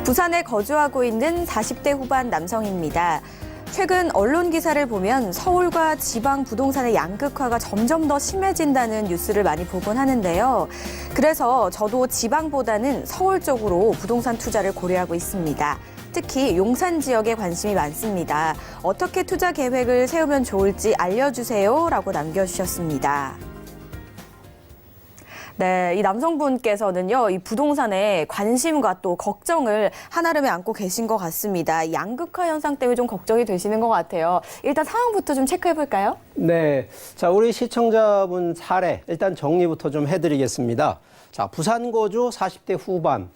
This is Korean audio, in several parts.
부산에 거주하고 있는 40대 후반 남성입니다. 최근 언론 기사를 보면 서울과 지방 부동산의 양극화가 점점 더 심해진다는 뉴스를 많이 보곤 하는데요. 그래서 저도 지방보다는 서울 쪽으로 부동산 투자를 고려하고 있습니다. 특히 용산 지역에 관심이 많습니다. 어떻게 투자 계획을 세우면 좋을지 알려주세요라고 남겨주셨습니다. 네, 이 남성분께서는요, 이 부동산에 관심과 또 걱정을 한아름에 안고 계신 것 같습니다. 양극화 현상 때문에 좀 걱정이 되시는 것 같아요. 일단 상황부터 좀 체크해 볼까요? 네. 자, 우리 시청자분 사례 일단 정리부터 좀 해드리겠습니다. 자, 부산 거주 40대 후반.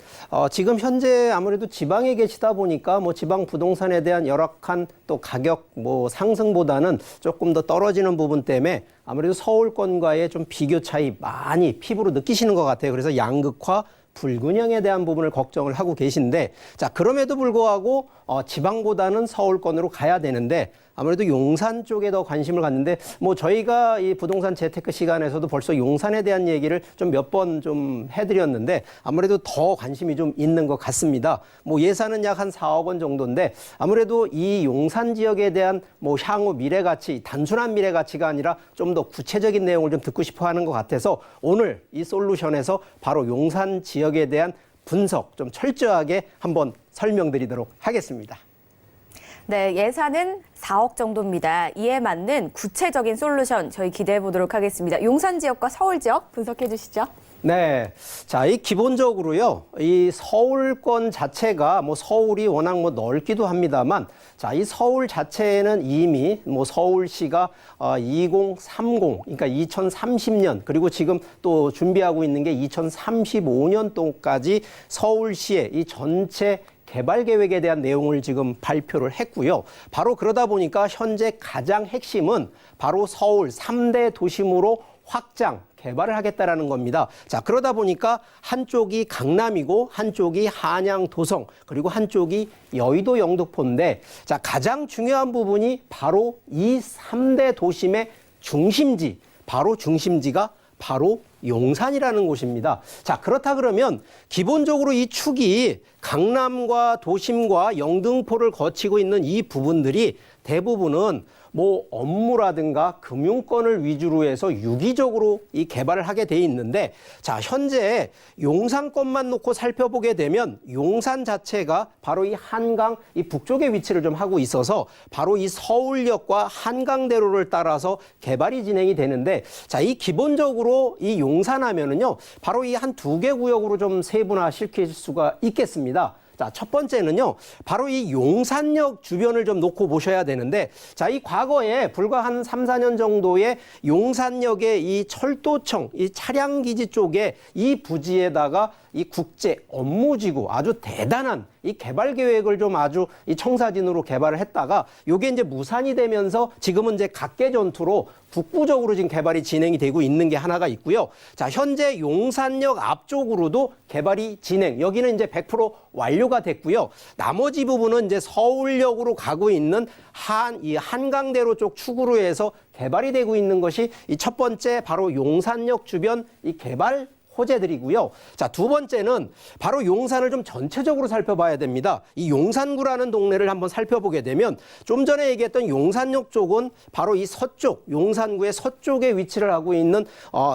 지금 현재 아무래도 지방에 계시다 보니까 지방 부동산에 대한 열악한 또 가격 상승보다는 조금 더 떨어지는 부분 때문에 아무래도 서울권과의 좀 비교 차이 많이 피부로 느끼시는 것 같아요. 그래서 양극화, 불균형에 대한 부분을 걱정을 하고 계신데, 자, 그럼에도 불구하고 지방보다는 서울권으로 가야 되는데 아무래도 용산 쪽에 더 관심을 갖는데 저희가 이 부동산 재테크 시간에서도 벌써 용산에 대한 얘기를 좀 몇 번 좀 해드렸는데 아무래도 더 관심이 좀 있는 것 같습니다. 예산은 약 한 4억 원 정도인데 아무래도 이 용산 지역에 대한 향후 미래 가치, 단순한 미래 가치가 아니라 좀 더 구체적인 내용을 좀 듣고 싶어 하는 것 같아서 오늘 이 솔루션에서 바로 용산 지역에 대한 분석 좀 철저하게 한번 설명드리도록 하겠습니다. 네, 예산은 4억 정도입니다. 이에 맞는 구체적인 솔루션 저희 기대해 보도록 하겠습니다. 용산 지역과 서울 지역 분석해 주시죠. 네. 자, 이 기본적으로요, 이 서울권 자체가 서울이 워낙 넓기도 합니다만, 자, 이 서울 자체에는 이미 서울시가 2030, 그러니까 2030년, 그리고 지금 또 준비하고 있는 게 2035년도까지 서울시의 이 전체 개발 계획에 대한 내용을 지금 발표를 했고요. 바로 그러다 보니까 현재 가장 핵심은 바로 서울 3대 도심으로 확장, 개발을 하겠다라는 겁니다. 자, 그러다 보니까 한쪽이 강남이고 한쪽이 한양, 도성, 그리고 한쪽이 여의도, 영등포인데, 자, 가장 중요한 부분이 바로 이 3대 도심의 중심지, 바로 중심지가 바로 용산이라는 곳입니다. 자, 그렇다 그러면 기본적으로 이 축이 강남과 도심과 영등포를 거치고 있는 이 부분들이 대부분은 업무라든가 금융권을 위주로 해서 유기적으로 이 개발을 하게 돼 있는데, 자, 현재 용산권만 놓고 살펴보게 되면 용산 자체가 바로 이 한강 이 북쪽에 위치를 좀 하고 있어서 바로 이 서울역과 한강대로를 따라서 개발이 진행이 되는데, 자, 이 기본적으로 이 용산 하면은요, 바로 이 한 두 개 구역으로 좀 세분화 시킬 수가 있겠습니다. 자, 첫 번째는요, 바로 이 용산역 주변을 좀 놓고 보셔야 되는데, 자, 이 과거에 불과 한 3, 4년 정도의 용산역의 이 철도청, 이 차량기지 쪽에 이 부지에다가 이 국제 업무지구 아주 대단한 이 개발 계획을 좀 아주 이 청사진으로 개발을 했다가 요게 이제 무산이 되면서 지금은 이제 각계 전투로 국부적으로 지금 개발이 진행이 되고 있는 게 하나가 있고요. 자, 현재 용산역 앞쪽으로도 개발이 진행. 여기는 이제 100% 완료가 됐고요. 나머지 부분은 이제 서울역으로 가고 있는 이 한강대로 쪽 축으로 해서 개발이 되고 있는 것이 이 첫 번째 바로 용산역 주변 이 개발 호재들이고요. 자, 두 번째는 바로 용산을 좀 전체적으로 살펴봐야 됩니다. 이 용산구라는 동네를 한번 살펴보게 되면 좀 전에 얘기했던 용산역 쪽은 바로 이 서쪽, 용산구의 서쪽에 위치를 하고 있는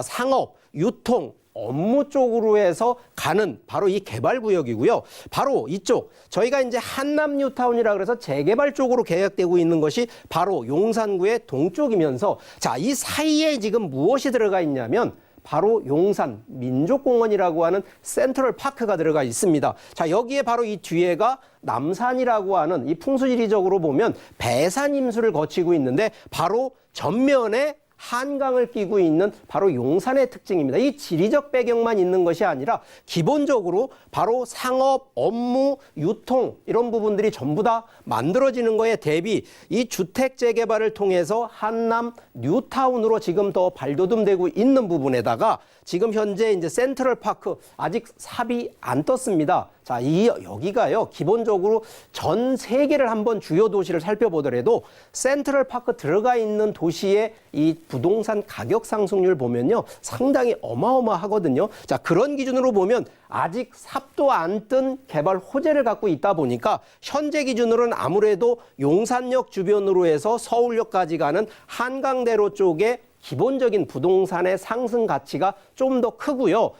상업, 유통, 업무 쪽으로 해서 가는 바로 이 개발 구역이고요. 바로 이쪽 저희가 이제 한남 뉴타운이라 그래서 재개발 쪽으로 계획되고 있는 것이 바로 용산구의 동쪽이면서, 자, 이 사이에 지금 무엇이 들어가 있냐면 바로 용산 민족공원이라고 하는 센트럴 파크가 들어가 있습니다. 자, 여기에 바로 이 뒤에가 남산이라고 하는 이 풍수지리적으로 보면 배산 임수를 거치고 있는데 바로 전면에 한강을 끼고 있는 바로 용산의 특징입니다. 이 지리적 배경만 있는 것이 아니라 기본적으로 바로 상업, 업무, 유통 이런 부분들이 전부 다 만들어지는 거에 대비 이 주택 재개발을 통해서 한남 뉴타운으로 지금 더 발돋움되고 있는 부분에다가 지금 현재 이제 센트럴 파크 아직 삽이 안 떴습니다. 자, 여기가요, 기본적으로 전 세계를 한번 주요 도시를 살펴보더라도 센트럴파크 들어가 있는 도시의 이 부동산 가격 상승률 보면요, 상당히 어마어마하거든요. 자, 그런 기준으로 보면 아직 삽도 안 뜬 개발 호재를 갖고 있다 보니까 현재 기준으로는 아무래도 용산역 주변으로 해서 서울역까지 가는 한강대로 쪽에 기본적인 부동산의 상승 가치가 좀 더 크고요.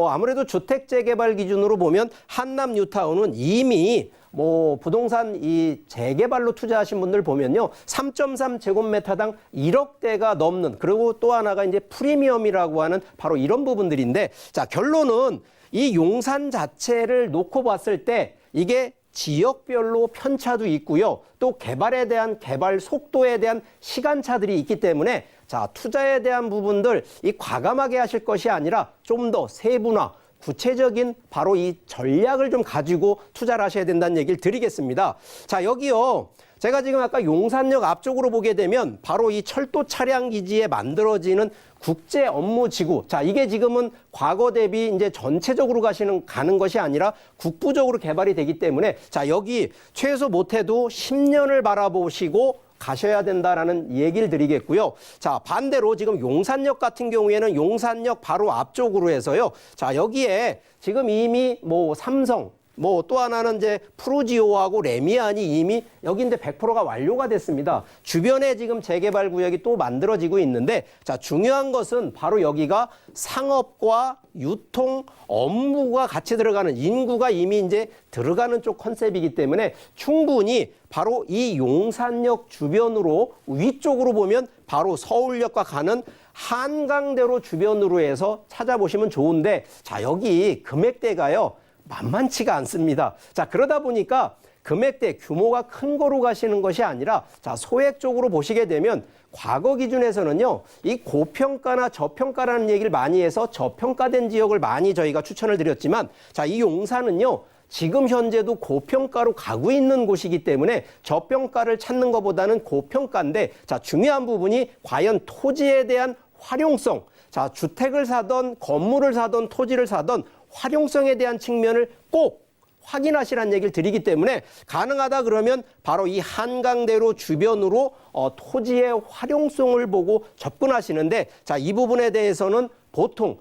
아무래도 주택 재개발 기준으로 보면 한남 뉴타운은 이미 뭐 부동산 이 재개발로 투자하신 분들 보면요, 3.3 제곱미터당 1억대가 넘는, 그리고 또 하나가 이제 프리미엄이라고 하는 바로 이런 부분들인데, 자, 결론은 이 용산 자체를 놓고 봤을 때 이게 지역별로 편차도 있고요. 또 개발에 대한 개발 속도에 대한 시간차들이 있기 때문에 자, 투자에 대한 부분들 이 과감하게 하실 것이 아니라 좀 더 세분화, 구체적인 바로 이 전략을 좀 가지고 투자를 하셔야 된다는 얘기를 드리겠습니다. 자, 여기요. 제가 지금 아까 용산역 앞쪽으로 보게 되면 바로 이 철도 차량 기지에 만들어지는 국제 업무 지구. 자, 이게 지금은 과거 대비 이제 전체적으로 가는 것이 아니라 국부적으로 개발이 되기 때문에 자, 여기 최소 못해도 10년을 바라보시고 가셔야 된다라는 얘기를 드리겠고요. 자, 반대로 지금 용산역 같은 경우에는 용산역 바로 앞쪽으로 해서요. 자, 여기에 지금 이미 뭐 삼성, 뭐 또 하나는 이제 프루지오하고 레미안이 이미 여기 이제 100%가 완료가 됐습니다. 주변에 지금 재개발 구역이 또 만들어지고 있는데, 자, 중요한 것은 바로 여기가 상업과 유통 업무가 같이 들어가는, 인구가 이미 이제 들어가는 쪽 컨셉이기 때문에 충분히 바로 이 용산역 주변으로 위쪽으로 보면 바로 서울역과 가는 한강대로 주변으로 해서 찾아보시면 좋은데, 자, 여기 금액대가요, 만만치가 않습니다. 자, 그러다 보니까 금액대 규모가 큰 거로 가시는 것이 아니라 자, 소액 쪽으로 보시게 되면 과거 기준에서는요, 이 고평가나 저평가라는 얘기를 많이 해서 저평가된 지역을 많이 저희가 추천을 드렸지만, 자, 이 용산은요, 지금 현재도 고평가로 가고 있는 곳이기 때문에 저평가를 찾는 것보다는 고평가인데, 자, 중요한 부분이 과연 토지에 대한 활용성, 자, 주택을 사던 건물을 사던 토지를 사던 활용성에 대한 측면을 꼭 확인하시라는 얘기를 드리기 때문에 가능하다 그러면 바로 이 한강대로 주변으로 토지의 활용성을 보고 접근하시는데, 자, 이 부분에 대해서는 보통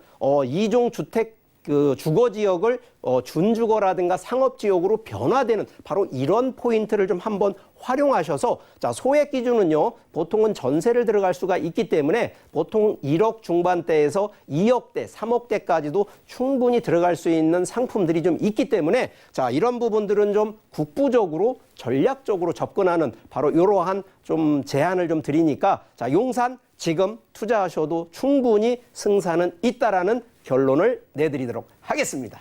이종 주택 그 주거 지역을 준주거라든가 상업 지역으로 변화되는 바로 이런 포인트를 좀 한번 활용하셔서, 자, 소액 기준은요, 보통은 전세를 들어갈 수가 있기 때문에 보통 1억 중반대에서 2억대, 3억대까지도 충분히 들어갈 수 있는 상품들이 좀 있기 때문에 자, 이런 부분들은 좀 국부적으로 전략적으로 접근하는 바로 이러한 좀 제안을 좀 드리니까, 자, 용산 지금 투자하셔도 충분히 승산은 있다라는 결론을 내드리도록 하겠습니다.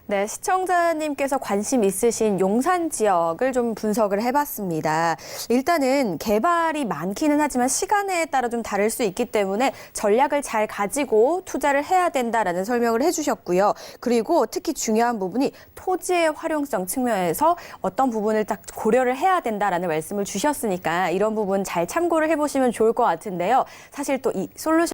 네, 시청자님께서 관심 있으신 용산 지역을 좀 분석을 해봤습니다. 일단은 개발이 많기는 하지만 시간에 따라 좀 다를 수 있기 때문에 전략을 잘 가지고 투자를 해야 된다라는 설명을 해주셨고요. 그리고 특히 중요한 부분이 토지의 활용성 측면에서 어떤 부분을 딱 고려를 해야 된다라는 말씀을 주셨으니까 이런 부분 잘 참고를 해보시면 좋을 것 같은데요. 사실 또 이 솔루션